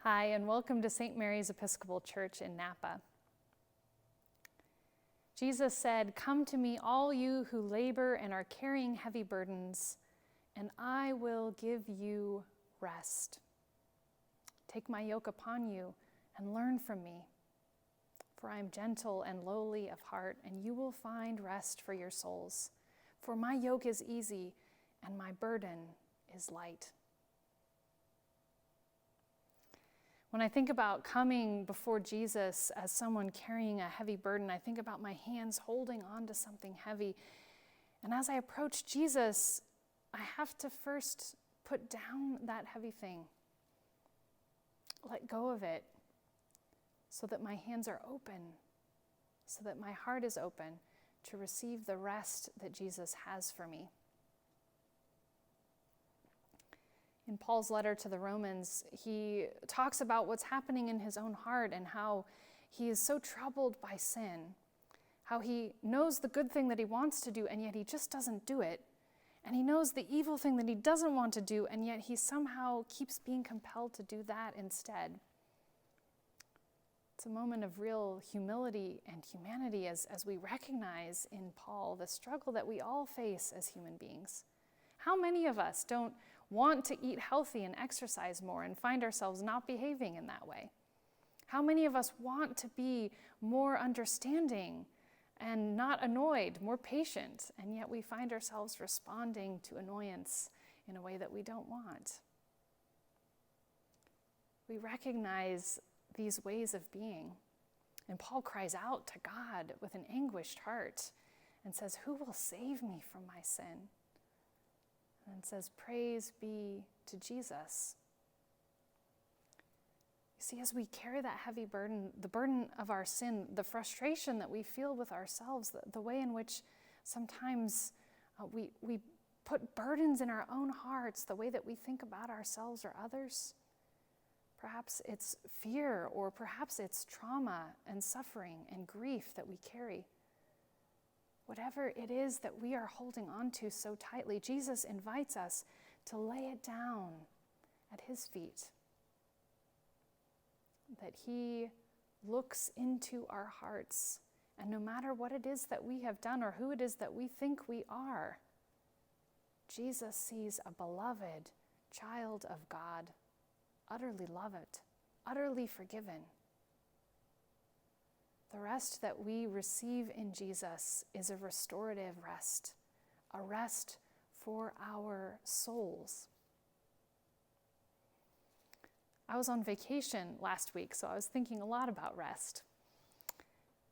Hi, and welcome to St. Mary's Episcopal Church in Napa. Jesus said, "Come to me, all you who labor and are carrying heavy burdens, and I will give you rest. Take my yoke upon you and learn from me, for I am gentle and lowly of heart, and you will find rest for your souls. For my yoke is easy and my burden is light." When I think about coming before Jesus as someone carrying a heavy burden, I think about my hands holding on to something heavy. And as I approach Jesus, I have to first put down that heavy thing, let go of it, so that my hands are open, so that my heart is open to receive the rest that Jesus has for me. In Paul's letter to the Romans, he talks about what's happening in his own heart and how he is so troubled by sin, how he knows the good thing that he wants to do, and yet he just doesn't do it. And he knows the evil thing that he doesn't want to do, and yet he somehow keeps being compelled to do that instead. It's a moment of real humility and humanity as we recognize in Paul the struggle that we all face as human beings. How many of us don't want to eat healthy and exercise more and find ourselves not behaving in that way? How many of us want to be more understanding and not annoyed, more patient, and yet we find ourselves responding to annoyance in a way that we don't want? We recognize these ways of being, and Paul cries out to God with an anguished heart and says, "Who will save me from my sin?" And says, "Praise be to Jesus." You see, as we carry that heavy burden, the burden of our sin, the frustration that we feel with ourselves, the way in which sometimes we put burdens in our own hearts, the way that we think about ourselves or others, perhaps it's fear, or perhaps it's trauma and suffering and grief that we carry. Whatever it is that we are holding on to so tightly, Jesus invites us to lay it down at his feet. That he looks into our hearts, and no matter what it is that we have done or who it is that we think we are, Jesus sees a beloved child of God, utterly loved, utterly forgiven. The rest that we receive in Jesus is a restorative rest, a rest for our souls. I was on vacation last week, so I was thinking a lot about rest.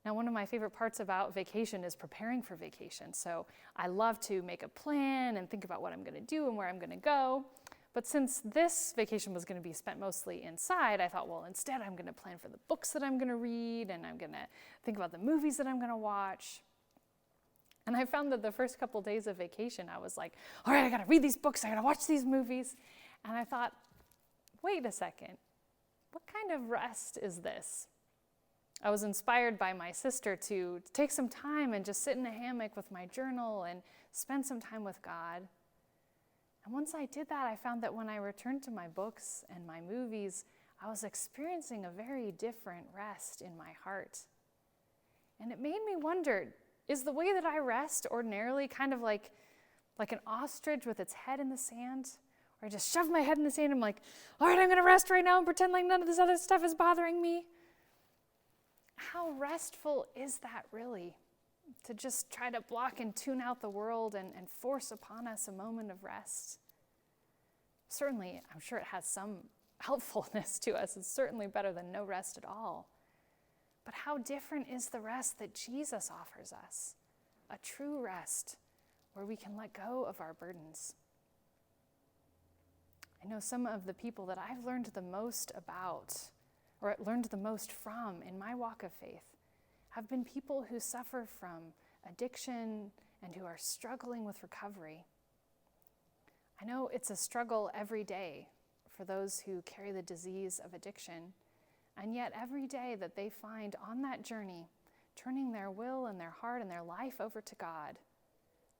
Now, one of my favorite parts about vacation is preparing for vacation. So I love to make a plan and think about what I'm going to do and where I'm going to go. But since this vacation was going to be spent mostly inside, I thought, well, instead I'm going to plan for the books that I'm going to read, and I'm going to think about the movies that I'm going to watch. And I found that the first couple days of vacation, I was like, all right, I got to read these books, I got to watch these movies. And I thought, wait a second, what kind of rest is this? I was inspired by my sister to take some time and just sit in a hammock with my journal and spend some time with God. And once I did that, I found that when I returned to my books and my movies, I was experiencing a very different rest in my heart. And it made me wonder, is the way that I rest ordinarily kind of like an ostrich with its head in the sand? Or I just shove my head in the sand and I'm like, all right, I'm going to rest right now and pretend like none of this other stuff is bothering me? How restful is that really? To just try to block and tune out the world and force upon us a moment of rest. Certainly, I'm sure it has some helpfulness to us. It's certainly better than no rest at all. But how different is the rest that Jesus offers us? A true rest where we can let go of our burdens. I know some of the people that I've learned the most about, or learned the most from in my walk of faith, have been people who suffer from addiction and who are struggling with recovery. I know it's a struggle every day for those who carry the disease of addiction, and yet every day that they find on that journey, turning their will and their heart and their life over to God,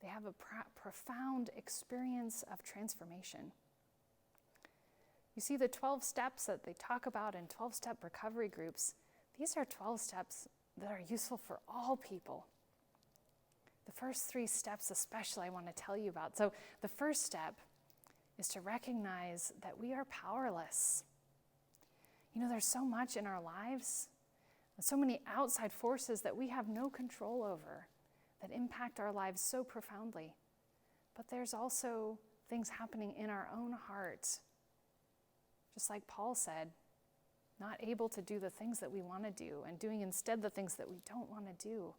they have a profound experience of transformation. You see, the 12 steps that they talk about in 12-step recovery groups, these are 12 steps that are useful for all people. The first 3 steps especially I want to tell you about. So the first step is to recognize that we are powerless. You know, there's so much in our lives, so many outside forces that we have no control over that impact our lives so profoundly. But there's also things happening in our own heart. Just like Paul said, not able to do the things that we want to do and doing instead the things that we don't want to do.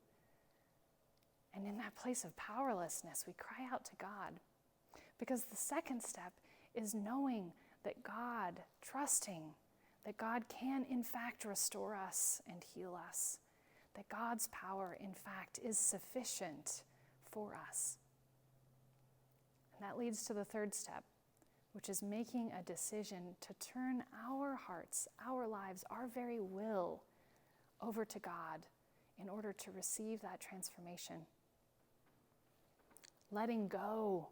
And in that place of powerlessness, we cry out to God. Because the second step is knowing that God, trusting that God can in fact restore us and heal us, that God's power in fact is sufficient for us. And that leads to the third step, which is making a decision to turn our hearts, our lives, our very will over to God in order to receive that transformation. Letting go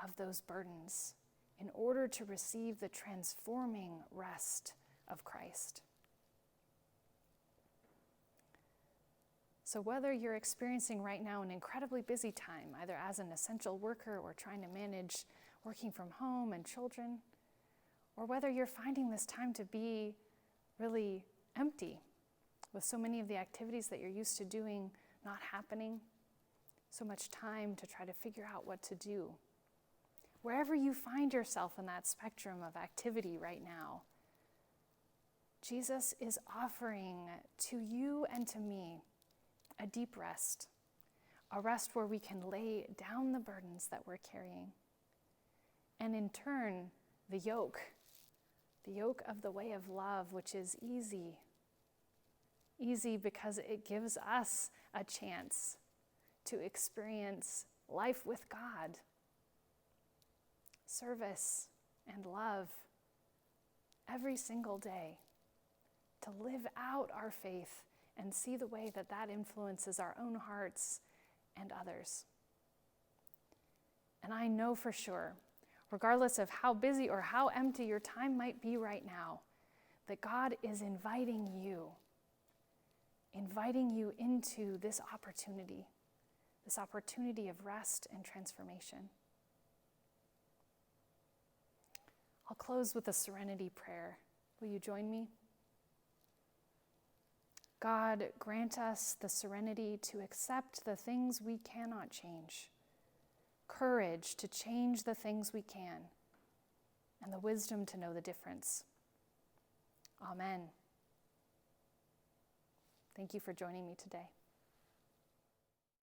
of those burdens in order to receive the transforming rest of Christ. So whether you're experiencing right now an incredibly busy time, either as an essential worker or trying to manage working from home and children, or whether you're finding this time to be really empty with so many of the activities that you're used to doing not happening, so much time to try to figure out what to do. Wherever you find yourself in that spectrum of activity right now, Jesus is offering to you and to me a deep rest, a rest where we can lay down the burdens that we're carrying, and in turn, the yoke of the way of love, which is easy. Easy because it gives us a chance to experience life with God, service and love every single day, to live out our faith and see the way that that influences our own hearts and others. And I know for sure, regardless of how busy or how empty your time might be right now, that God is inviting you into this opportunity of rest and transformation. I'll close with a serenity prayer. Will you join me? God, grant us the serenity to accept the things we cannot change, courage to change the things we can, and the wisdom to know the difference. Amen. Thank you for joining me today.